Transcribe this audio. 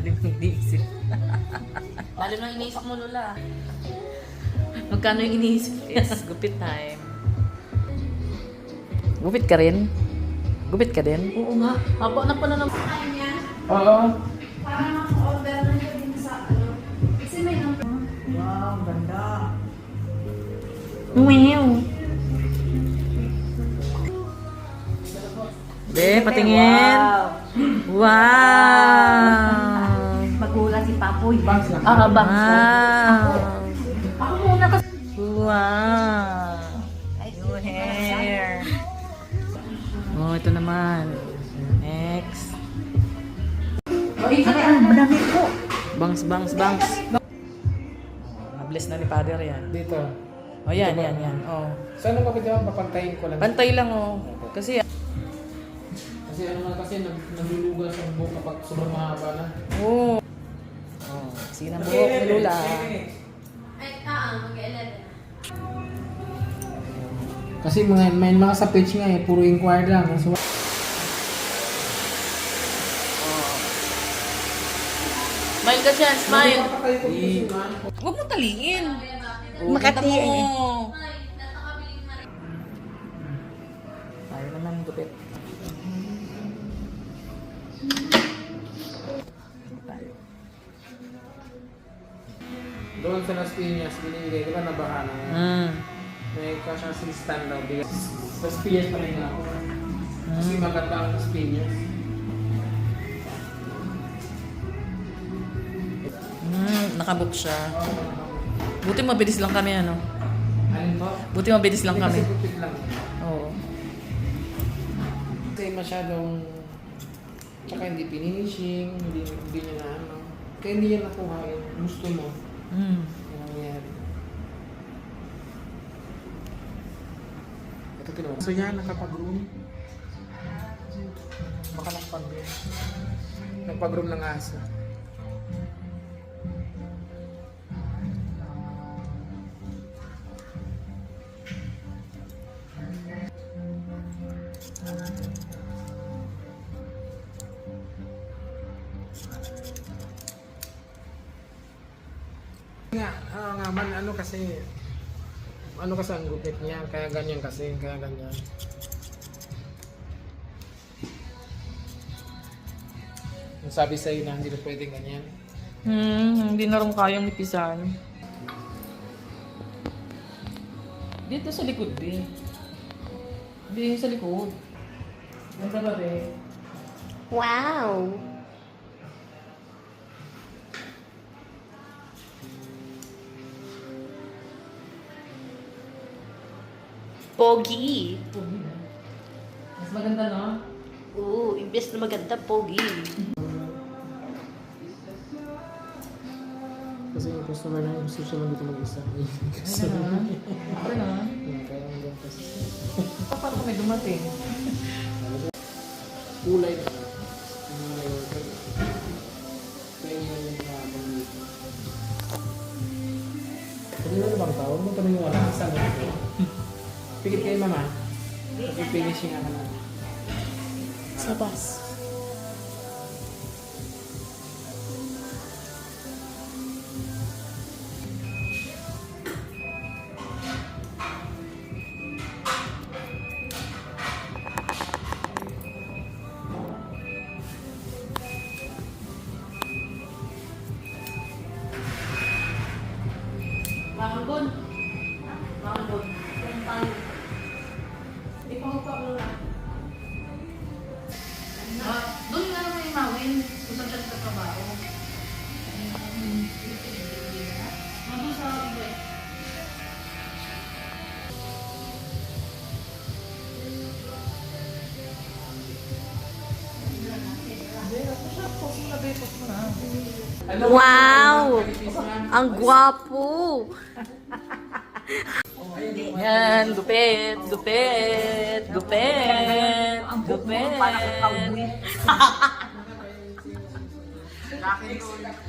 Lalim ng iniisip. Lalim ng iniisip mo, Lola. Magkano yung iniisip? Yes, gupit time. Gupit ka rin? Gupit ka din? Oo nga. Haba na pala ng... Oo. Para maka-order na siya din sa ano. Kasi may number. Wow, ganda. Meow. Be, patingin. Wow. Magulat si Papoy. Bangs lang. Ah, bangs. Wow. Ako muna kasi. Wow. New hair. Oh, ito naman. Next. Madami ko. Bangs. Bless na ni Father yan. Dito. Oh, yan. Oh. Sana bakit naman papantayin ko lang? Pantay lang, oh. Kasi, Kasi ano nga kasi naglulugal sa buhok kapag sobrang mahaba na. oh. Oh, sinang buhok ni Lula. Ay, mag-11. Kasi may mga sa page nga eh, puro inquired lang. So, Smile ka dyan, smile. Eh, Huwag mo taliin. Makatiin eh. Tayo naman, gupit. Tayo. doon sa Las Piñas, binibigay, di ba nabaha na yan? May cash assistant daw, bigay. Sa Las Piñas pa rin ako. Kasi maganda ang Las Piñas. Nakabook siya. Buti mabilis lang kami, ano? Alin po? Buti mabilis lang kami. Kasi gupit lang. Oo. Kasi masyadong, tsaka hindi finishing, hindi niya na ano. Kaya hindi niya nakuha yung gusto mo. Yung nangyari. Ito kinuha. So yan, nakapag-room. Baka nakapag-room. Nagpag-room ng aso. Nga man, ano kasi ang gupit niya, kaya ganyan kasi, kaya ganyan. Yung sabi sa'yo na hindi na pwedeng ganyan. Hindi na rin kayang nipisan. Dito sa likod din. Hindi sa likod. Ganda ba rin? Wow! Pogi! Mas maganda, no? Oo, imbes na maganda, pogi. Kasi yung customer na gusto siya lang dito mag-isa. Ano na? Kaya ang ganyan kasi. Paano kami dumating? Kulay na. Yung mga order. Kaya yun yung nakapang dito. Pwede na bang tao? Huwag kami yung wala. Saan na ito? Pikit kayo, mama. Pag-finishing ako na. Sa bus. Manggon. Manggon. Hindi pa ko pa muna. Doon nga naman yung mawin. Kung saan siya nagtatrabaho. Nandun sa iba. Wow! Ang gwapo! Yan, gupit. Parang kawin.